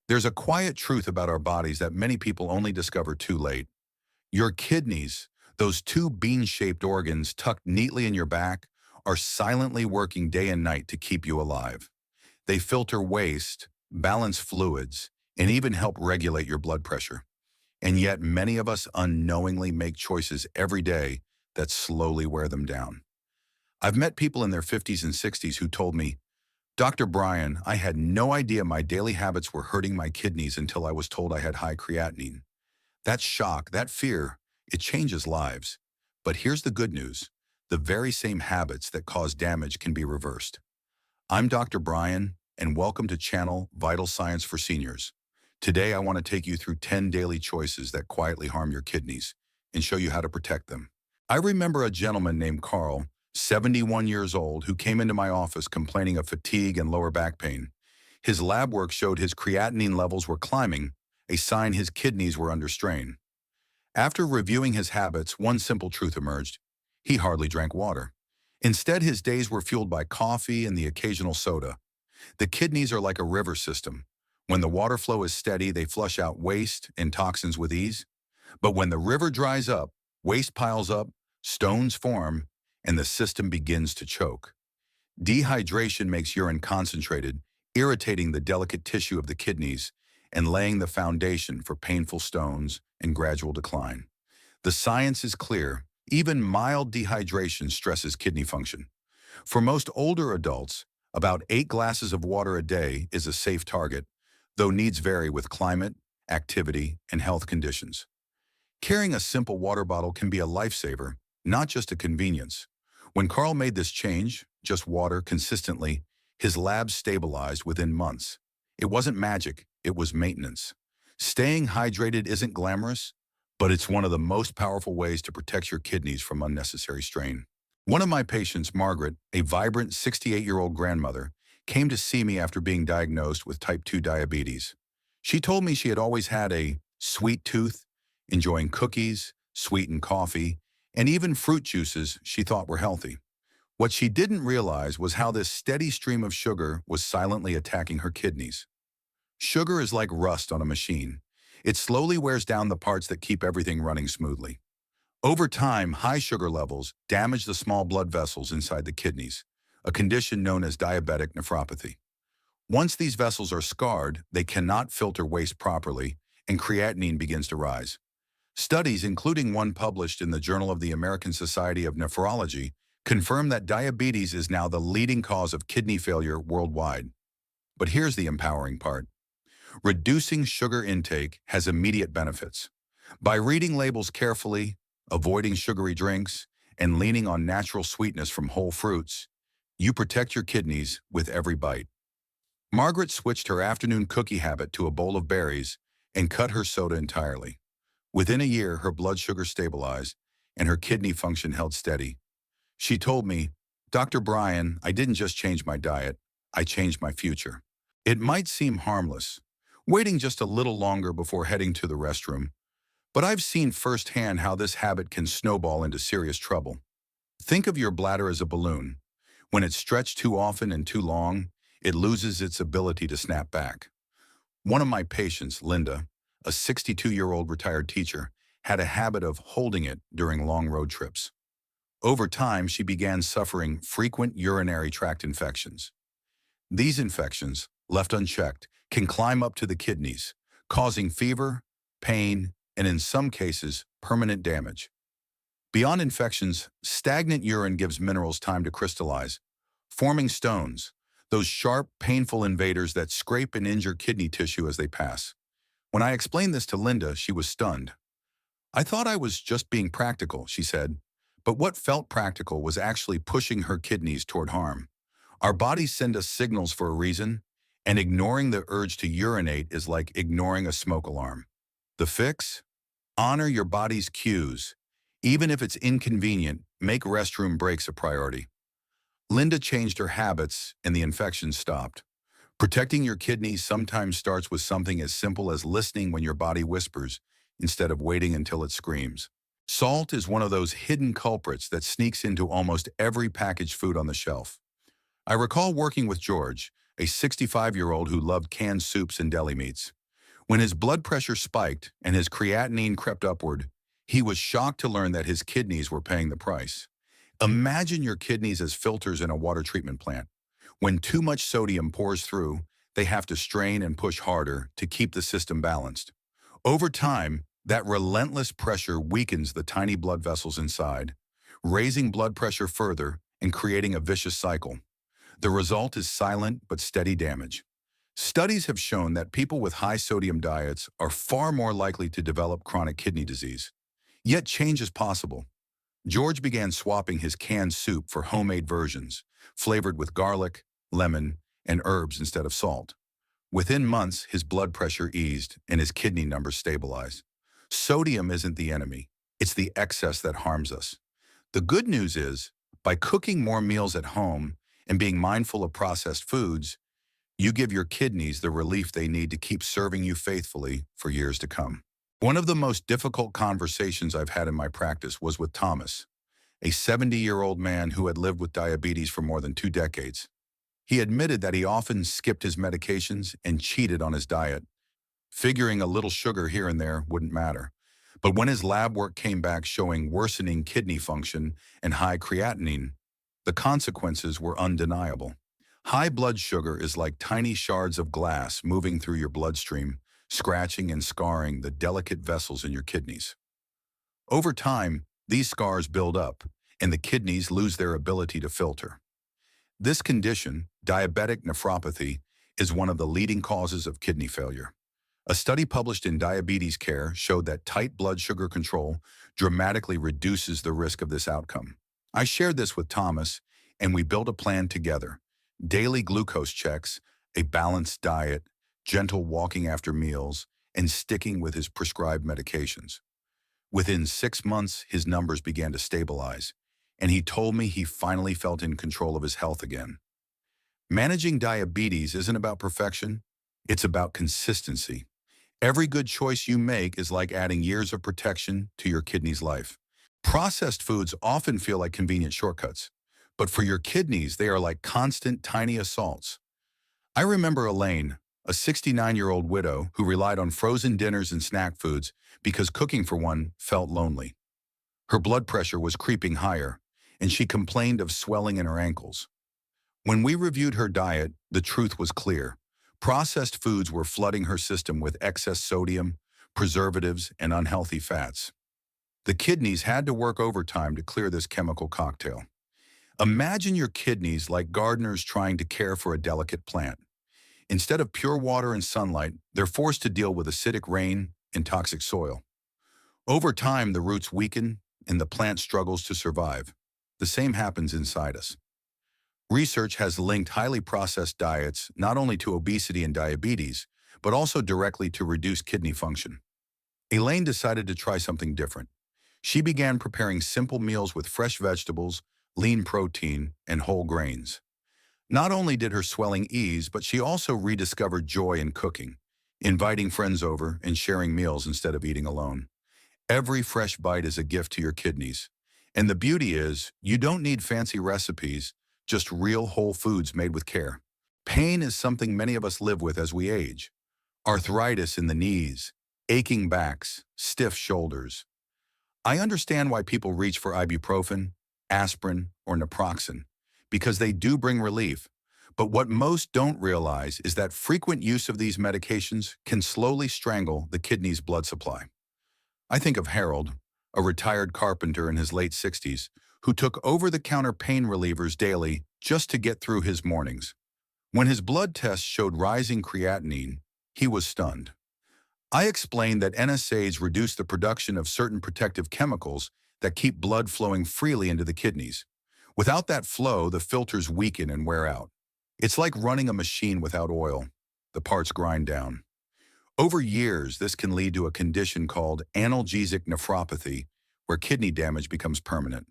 There's a quiet truth about our bodies that many people only discover too late. Your kidneys, those two bean-shaped organs tucked neatly in your back, are silently working day and night to keep you alive. They filter waste, balance fluids, and even help regulate your blood pressure. And yet many of us unknowingly make choices every day that slowly wear them down. I've met people in their 50s and 60s who told me, Dr. Brian, I had no idea my daily habits were hurting my kidneys until I was told I had high creatinine. That shock, that fear, it changes lives. But here's the good news. The very same habits that cause damage can be reversed. I'm Dr. Brian, and welcome to Channel Vital Science for Seniors. Today, I want to take you through 10 daily choices that quietly harm your kidneys and show you how to protect them. I remember a gentleman named Carl, 71 years old, who came into my office complaining of fatigue and lower back pain. His lab work showed his creatinine levels were climbing, a sign his kidneys were under strain. After reviewing his habits, one simple truth emerged. He hardly drank water. Instead, his days were fueled by coffee and the occasional soda. The kidneys are like a river system. When the water flow is steady, they flush out waste and toxins with ease. But when the river dries up, waste piles up, stones form, and the system begins to choke. Dehydration makes urine concentrated, irritating the delicate tissue of the kidneys and laying the foundation for painful stones and gradual decline. The science is clear. Even mild dehydration stresses kidney function. For most older adults, about 8 glasses of water a day is a safe target, though needs vary with climate, activity, and health conditions. Carrying a simple water bottle can be a lifesaver, not just a convenience. When Carl made this change, just water consistently, his lab stabilized within months. It wasn't magic, it was maintenance. Staying hydrated isn't glamorous, but it's one of the most powerful ways to protect your kidneys from unnecessary strain. One of my patients, Margaret, a vibrant 68-year-old grandmother, came to see me after being diagnosed with type 2 diabetes. She told me she had always had a sweet tooth, enjoying cookies, sweetened coffee, and even fruit juices she thought were healthy. What she didn't realize was how this steady stream of sugar was silently attacking her kidneys. Sugar is like rust on a machine. It slowly wears down the parts that keep everything running smoothly. Over time, high sugar levels damage the small blood vessels inside the kidneys, a condition known as diabetic nephropathy. Once these vessels are scarred, they cannot filter waste properly, and creatinine begins to rise. Studies, including one published in the Journal of the American Society of Nephrology, confirm that diabetes is now the leading cause of kidney failure worldwide. But here's the empowering part. Reducing sugar intake has immediate benefits. By reading labels carefully, avoiding sugary drinks, and leaning on natural sweetness from whole fruits, you protect your kidneys with every bite. Margaret switched her afternoon cookie habit to a bowl of berries and cut her soda entirely. Within a year, her blood sugar stabilized and her kidney function held steady. She told me, Dr. Brian, I didn't just change my diet, I changed my future. It might seem harmless, waiting just a little longer before heading to the restroom, but I've seen firsthand how this habit can snowball into serious trouble. Think of your bladder as a balloon. When it's stretched too often and too long, it loses its ability to snap back. One of my patients, Linda, a 62-year-old retired teacher, had a habit of holding it during long road trips. Over time, she began suffering frequent urinary tract infections. These infections, left unchecked, can climb up to the kidneys, causing fever, pain, and in some cases, permanent damage. Beyond infections, stagnant urine gives minerals time to crystallize, forming stones, those sharp, painful invaders that scrape and injure kidney tissue as they pass. When I explained this to Linda, she was stunned. I thought I was just being practical, she said, but what felt practical was actually pushing her kidneys toward harm. Our bodies send us signals for a reason, and ignoring the urge to urinate is like ignoring a smoke alarm. The fix? Honor your body's cues. Even if it's inconvenient, make restroom breaks a priority. Linda changed her habits and the infection stopped. Protecting your kidneys sometimes starts with something as simple as listening when your body whispers instead of waiting until it screams. Salt is one of those hidden culprits that sneaks into almost every packaged food on the shelf. I recall working with George, a 65-year-old who loved canned soups and deli meats. When his blood pressure spiked and his creatinine crept upward, he was shocked to learn that his kidneys were paying the price. Imagine your kidneys as filters in a water treatment plant. When too much sodium pours through, they have to strain and push harder to keep the system balanced. Over time, that relentless pressure weakens the tiny blood vessels inside, raising blood pressure further and creating a vicious cycle. The result is silent but steady damage. Studies have shown that people with high sodium diets are far more likely to develop chronic kidney disease. Yet change is possible. George began swapping his canned soup for homemade versions, flavored with garlic, lemon, and herbs instead of salt. Within months, his blood pressure eased and his kidney numbers stabilized. Sodium isn't the enemy. It's the excess that harms us. The good news is, by cooking more meals at home and being mindful of processed foods, you give your kidneys the relief they need to keep serving you faithfully for years to come. One of the most difficult conversations I've had in my practice was with Thomas, a 70-year-old man who had lived with diabetes for more than 2 decades. He admitted that he often skipped his medications and cheated on his diet, figuring a little sugar here and there wouldn't matter. But when his lab work came back showing worsening kidney function and high creatinine, the consequences were undeniable. High blood sugar is like tiny shards of glass moving through your bloodstream, scratching and scarring the delicate vessels in your kidneys. Over time, these scars build up, and the kidneys lose their ability to filter. This condition, diabetic nephropathy, is one of the leading causes of kidney failure. A study published in Diabetes Care showed that tight blood sugar control dramatically reduces the risk of this outcome. I shared this with Thomas, and we built a plan together. Daily glucose checks, a balanced diet, gentle walking after meals, and sticking with his prescribed medications. Within 6 months, his numbers began to stabilize, and he told me he finally felt in control of his health again. Managing diabetes isn't about perfection, it's about consistency. Every good choice you make is like adding years of protection to your kidney's life. Processed foods often feel like convenient shortcuts, but for your kidneys, they are like constant tiny assaults. I remember Elaine, a 69-year-old widow who relied on frozen dinners and snack foods because cooking for one felt lonely. Her blood pressure was creeping higher, and she complained of swelling in her ankles. When we reviewed her diet, the truth was clear. Processed foods were flooding her system with excess sodium, preservatives, and unhealthy fats. The kidneys had to work overtime to clear this chemical cocktail. Imagine your kidneys like gardeners trying to care for a delicate plant. Instead of pure water and sunlight, they're forced to deal with acidic rain and toxic soil. Over time, the roots weaken and the plant struggles to survive. The same happens inside us. Research has linked highly processed diets not only to obesity and diabetes, but also directly to reduced kidney function. Elaine decided to try something different. She began preparing simple meals with fresh vegetables, lean protein, and whole grains. Not only did her swelling ease, but she also rediscovered joy in cooking, inviting friends over and sharing meals instead of eating alone. Every fresh bite is a gift to your kidneys. And the beauty is, you don't need fancy recipes, just real whole foods made with care. Pain is something many of us live with as we age. Arthritis in the knees, aching backs, stiff shoulders. I understand why people reach for ibuprofen, aspirin, or naproxen, because they do bring relief. But what most don't realize is that frequent use of these medications can slowly strangle the kidney's blood supply. I think of Harold, a retired carpenter in his late 60s, who took over-the-counter pain relievers daily just to get through his mornings. When his blood tests showed rising creatinine, he was stunned. I explained that NSAIDs reduce the production of certain protective chemicals that keep blood flowing freely into the kidneys. Without that flow, the filters weaken and wear out. It's like running a machine without oil. The parts grind down. Over years, this can lead to a condition called analgesic nephropathy, where kidney damage becomes permanent.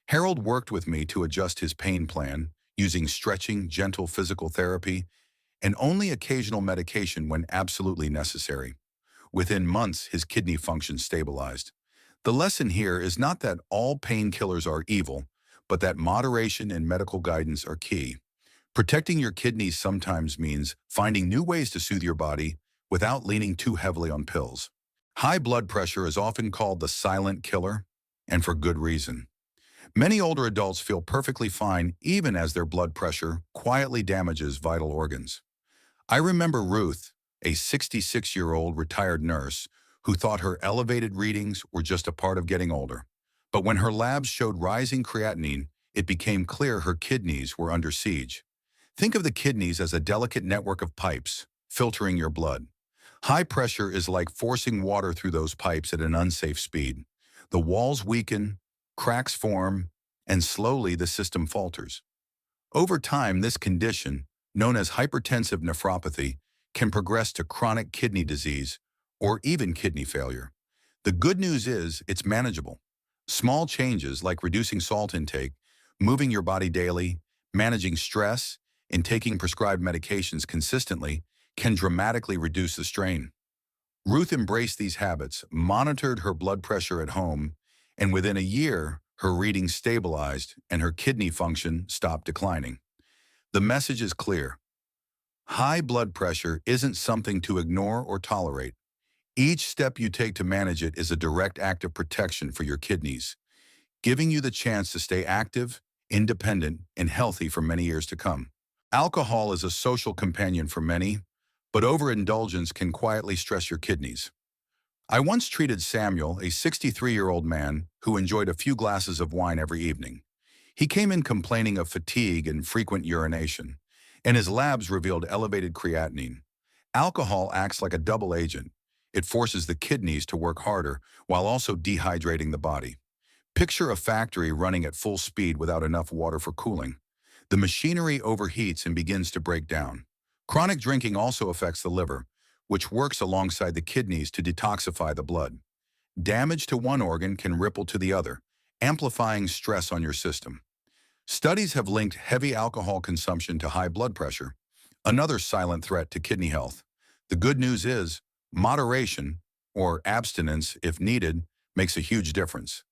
Harold worked with me to adjust his pain plan, using stretching, gentle physical therapy, and only occasional medication when absolutely necessary. Within months, his kidney function stabilized. The lesson here is not that all painkillers are evil, but that moderation and medical guidance are key. Protecting your kidneys sometimes means finding new ways to soothe your body without leaning too heavily on pills. High blood pressure is often called the silent killer, and for good reason. Many older adults feel perfectly fine even as their blood pressure quietly damages vital organs. I remember Ruth, a 66-year-old retired nurse, who thought her elevated readings were just a part of getting older. But when her labs showed rising creatinine, it became clear her kidneys were under siege. Think of the kidneys as a delicate network of pipes, filtering your blood. High pressure is like forcing water through those pipes at an unsafe speed. The walls weaken, cracks form, and slowly the system falters. Over time, this condition, known as hypertensive nephropathy, can progress to chronic kidney disease or even kidney failure. The good news is it's manageable. Small changes like reducing salt intake, moving your body daily, managing stress, and taking prescribed medications consistently can dramatically reduce the strain. Ruth embraced these habits, monitored her blood pressure at home, and within a year, her readings stabilized and her kidney function stopped declining. The message is clear. High blood pressure isn't something to ignore or tolerate. Each step you take to manage it is a direct act of protection for your kidneys, giving you the chance to stay active, independent, and healthy for many years to come. Alcohol is a social companion for many, but overindulgence can quietly stress your kidneys. I once treated Samuel, a 63-year-old man who enjoyed a few glasses of wine every evening. He came in complaining of fatigue and frequent urination, and his labs revealed elevated creatinine. Alcohol acts like a double agent. It forces the kidneys to work harder while also dehydrating the body. Picture a factory running at full speed without enough water for cooling. The machinery overheats and begins to break down. Chronic drinking also affects the liver, which works alongside the kidneys to detoxify the blood. Damage to one organ can ripple to the other, amplifying stress on your system. Studies have linked heavy alcohol consumption to high blood pressure, another silent threat to kidney health. The good news is, moderation, or abstinence if needed, makes a huge difference.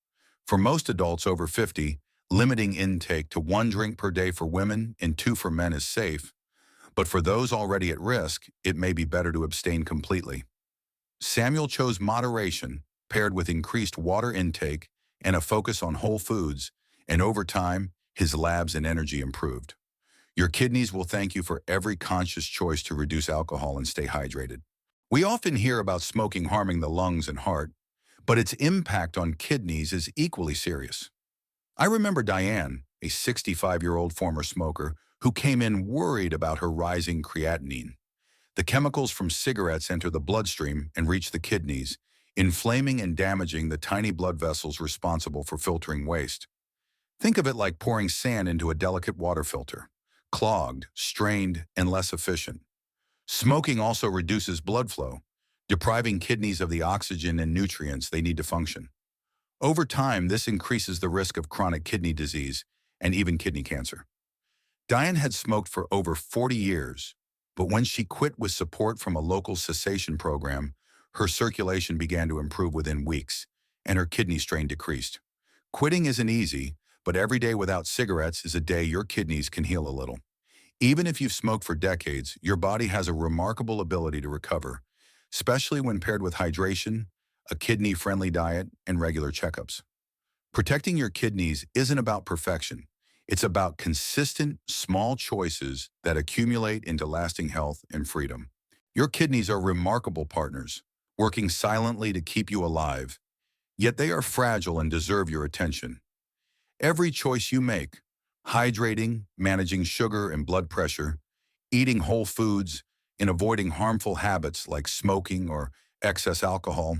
For most adults over 50, limiting intake to 1 drink per day for women and 2 for men is safe, but for those already at risk, it may be better to abstain completely. Samuel chose moderation, paired with increased water intake and a focus on whole foods, and over time, his labs and energy improved. Your kidneys will thank you for every conscious choice to reduce alcohol and stay hydrated. We often hear about smoking harming the lungs and heart, but its impact on kidneys is equally serious. I remember Diane, a 65-year-old former smoker, who came in worried about her rising creatinine. The chemicals from cigarettes enter the bloodstream and reach the kidneys, inflaming and damaging the tiny blood vessels responsible for filtering waste. Think of it like pouring sand into a delicate water filter, clogged, strained, and less efficient. Smoking also reduces blood flow, depriving kidneys of the oxygen and nutrients they need to function. Over time, this increases the risk of chronic kidney disease and even kidney cancer. Diane had smoked for over 40 years, but when she quit with support from a local cessation program, her circulation began to improve within weeks, and her kidney strain decreased. Quitting isn't easy, but every day without cigarettes is a day your kidneys can heal a little. Even if you've smoked for decades, your body has a remarkable ability to recover, especially when paired with hydration, a kidney-friendly diet, and regular checkups. Protecting your kidneys isn't about perfection. It's about consistent, small choices that accumulate into lasting health and freedom. Your kidneys are remarkable partners, working silently to keep you alive, yet they are fragile and deserve your attention. Every choice you make, hydrating, managing sugar and blood pressure, eating whole foods, and avoiding harmful habits like smoking or excess alcohol,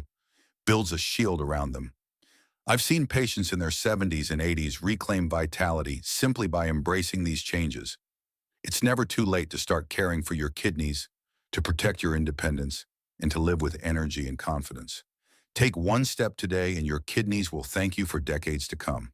builds a shield around them. I've seen patients in their 70s and 80s reclaim vitality simply by embracing these changes. It's never too late to start caring for your kidneys, to protect your independence, and to live with energy and confidence. Take one step today and your kidneys will thank you for decades to come.